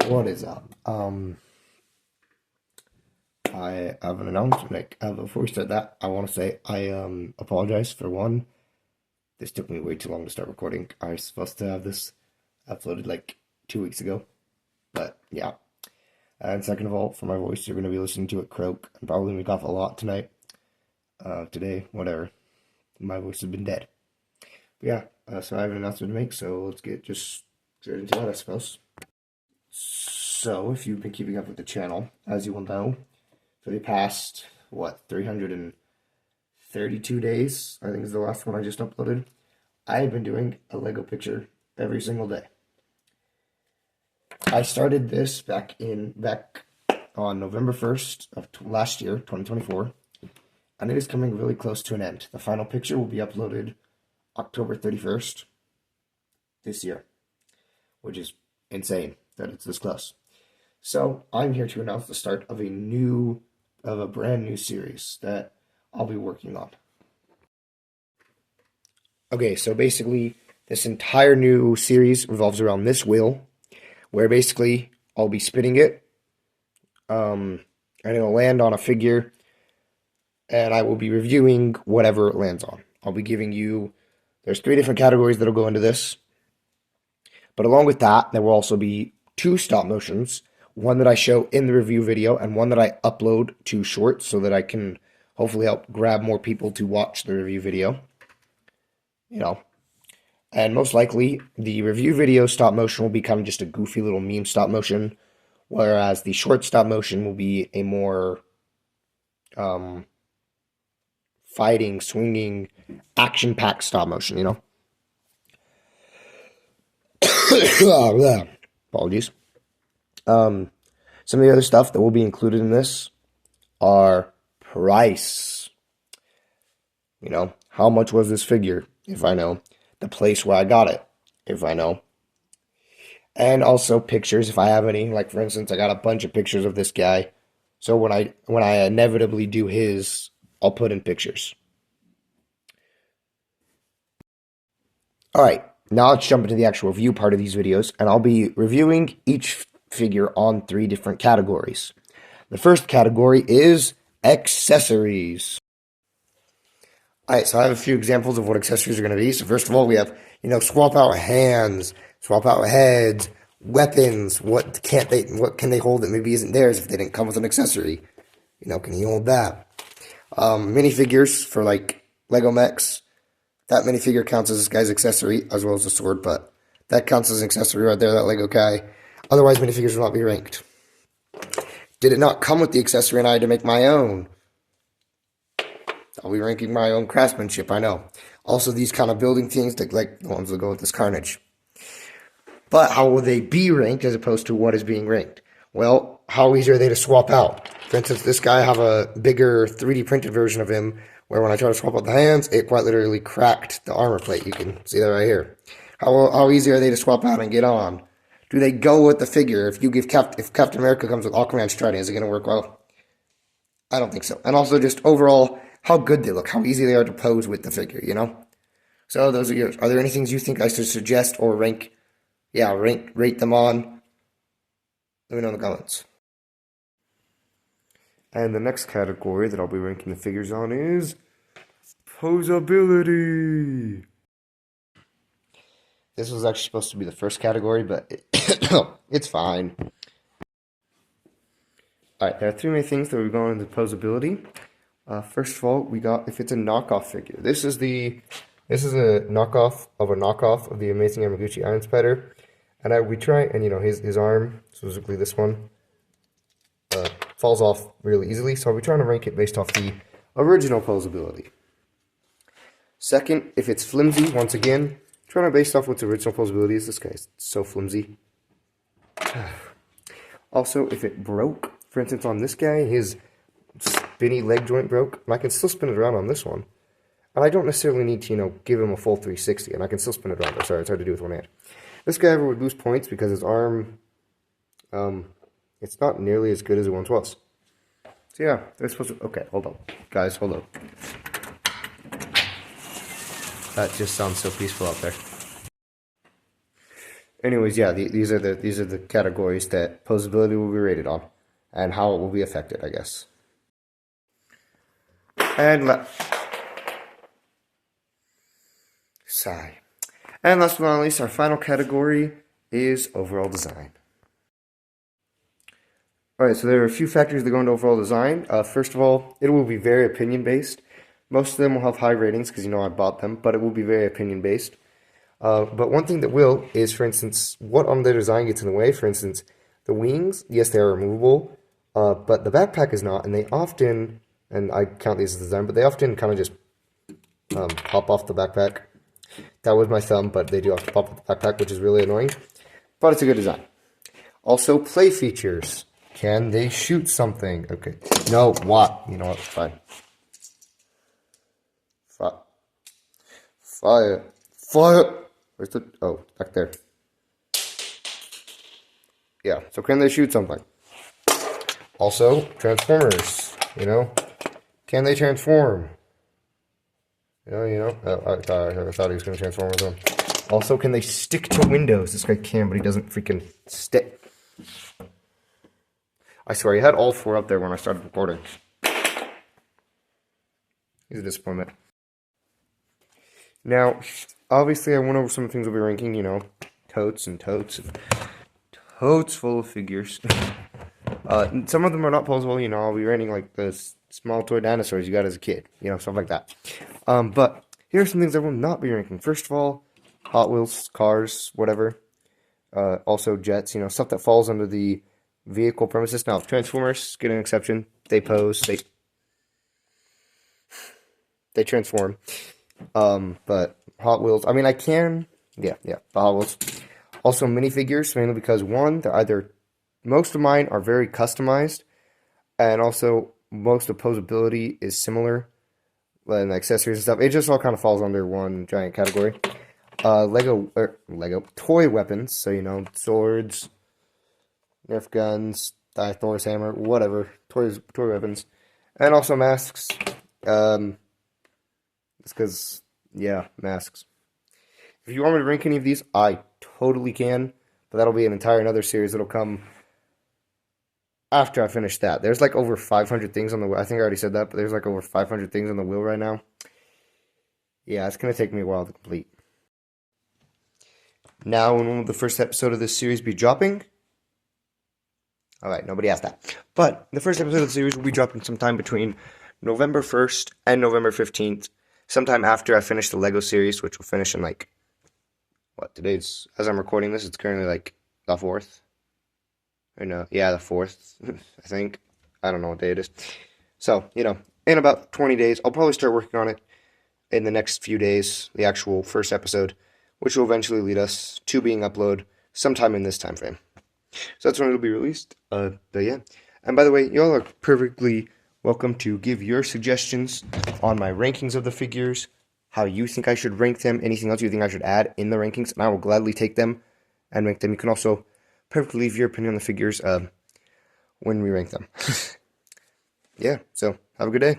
What is up? I have an announcement to make. Before we start that, I want to say I apologize for one. This took me way too long to start recording. I was supposed to have this uploaded like 2 weeks ago, but yeah. And second of all, for my voice, you're going to be listening to it croak and probably make off a lot tonight. Today, whatever. My voice has been dead. But yeah, so I have an announcement to make. So let's get just straight into that, I suppose. So, if you've been keeping up with the channel, as you will know, for the past, 332 days, I think is the last one I just uploaded, I have been doing a Lego picture every single day. I started this back on November 1st of last year, 2024, and it is coming really close to an end. The final picture will be uploaded October 31st this year, which is insane that it's this close. So I'm here to announce the start of a brand new series that I'll be working on. Okay, so basically this entire new series revolves around this wheel, where basically I'll be spinning it, and it'll land on a figure, and I will be reviewing whatever it lands on. I'll be giving you, there's 3 different categories that'll go into this, but along with that, there will also be 2 stop motions. One that I show in the review video and one that I upload to shorts so that I can hopefully help grab more people to watch the review video. And most likely the review video stop motion will be kind of just a goofy little meme stop motion, whereas the short stop motion will be a more fighting, swinging, action-packed stop motion, Apologies. Some of the other stuff that will be included in this are price. How much was this figure, if I know. The place where I got it, if I know. And also pictures, if I have any. Like, for instance, I got a bunch of pictures of this guy. So when I inevitably do his, I'll put in pictures. Alright, now let's jump into the actual review part of these videos, and I'll be reviewing each figure on 3 different categories. The first category is accessories. Alright, so I have a few examples of what accessories are going to be. So first of all, we have, swap out hands, swap out heads, weapons. What can they hold that maybe isn't theirs if they didn't come with an accessory? Can you hold that? Minifigures for like Lego mechs. That minifigure counts as this guy's accessory as well as the sword, but that counts as an accessory right there, that Lego guy. Otherwise, minifigures will not be ranked. Did it not come with the accessory and I had to make my own? I'll be ranking my own craftsmanship, I know. Also, these kind of building things, like the ones that go with this Carnage. But how will they be ranked as opposed to what is being ranked? Well, how easy are they to swap out? For instance, this guy, I have a bigger 3D printed version of him, where when I try to swap out the hands, it quite literally cracked the armor plate. You can see that right here. How easy are they to swap out and get on? Do they go with the figure? If Captain America comes with Aquaman striding, is it going to work well? I don't think so. And also just overall, how good they look, how easy they are to pose with the figure, So those are yours. Are there any things you think I should suggest or rank? Yeah, rate them on. Let me know in the comments. And the next category that I'll be ranking the figures on is posability. This was actually supposed to be the first category, but it's fine. Alright, there are 3 main things that we're going into posability. First of all, we got if it's a knockoff figure. This is a knockoff of the Amazing Yamaguchi Iron Spider. And we try, and his arm, specifically this one, falls off really easily. So I'll be trying to rank it based off the original posability. Second, if it's flimsy, once again, trying to base off what's original posability is. This guy's so flimsy. Also, if it broke, for instance, on this guy, his spinny leg joint broke, and I can still spin it around on this one. And I don't necessarily need to, give him a full 360, and I can still spin it around. Sorry, it's hard to do with one hand. This guy would lose points because his arm, it's not nearly as good as it once was. So yeah, they're supposed to, okay, hold on. Guys, hold on. That just sounds so peaceful out there. Anyways, yeah, these are the categories that posability will be rated on, and how it will be affected, I guess. And sigh. And last but not least, our final category is overall design. Alright, so there are a few factors that go into overall design. First of all, it will be very opinion based. Most of them will have high ratings because I bought them, but it will be very opinion based. But one thing that will is, for instance, what on the design gets in the way. For instance, the wings, yes, they are removable, but the backpack is not, and they often, and I count these as design, but they often kind of just pop off the backpack. That was my thumb, but they do have to pop off the backpack, which is really annoying. But it's a good design. Also, play features. Can they shoot something? Okay. No, what? You know what? Fine. Fire. Fire! Where's the... Oh, back there. Yeah, so can they shoot something? Also, Transformers. Can they transform? I thought he was going to transform with them. Also, can they stick to windows? This guy can, but he doesn't freaking stick. I swear, he had all four up there when I started recording. He's a disappointment. Now, obviously, I went over some things we'll be ranking, totes and totes. Totes full of figures. Some of them are not posable, I'll be rating like the small toy dinosaurs you got as a kid, stuff like that. But here are some things I will not be ranking. First of all, Hot Wheels, cars, whatever. Also jets, stuff that falls under the vehicle premises. Now, Transformers get an exception. They pose, they transform. But Hot Wheels, I mean, the Hot Wheels. Also, minifigures, mainly because, one, most of mine are very customized, and also most of posability is similar, and accessories and stuff. It just all kind of falls under one giant category. Lego toy weapons, so, swords, Nerf guns, Thor's hammer, whatever, toy weapons, and also masks. It's because, masks. If you want me to rank any of these, I totally can, but that'll be another series that'll come after I finish that. There's like over 500 things on the wheel. I think I already said that, but there's like over 500 things on the wheel right now. Yeah, it's going to take me a while to complete. Now, when will the first episode of this series be dropping? Alright, nobody asked that. But the first episode of the series will be dropping sometime between November 1st and November 15th. Sometime after I finish the Lego series, which will finish in as I'm recording this, it's currently like the 4th. Or no, yeah, the 4th, I think. I don't know what day it is. So, in about 20 days, I'll probably start working on it in the next few days, the actual first episode, which will eventually lead us to being uploaded sometime in this time frame. So that's when it'll be released. But yeah. And by the way, y'all are perfectly welcome to give your suggestions on my rankings of the figures, how you think I should rank them, anything else you think I should add in the rankings, and I will gladly take them and rank them. You can also perfectly leave your opinion on the figures when we rank them. Yeah, so have a good day.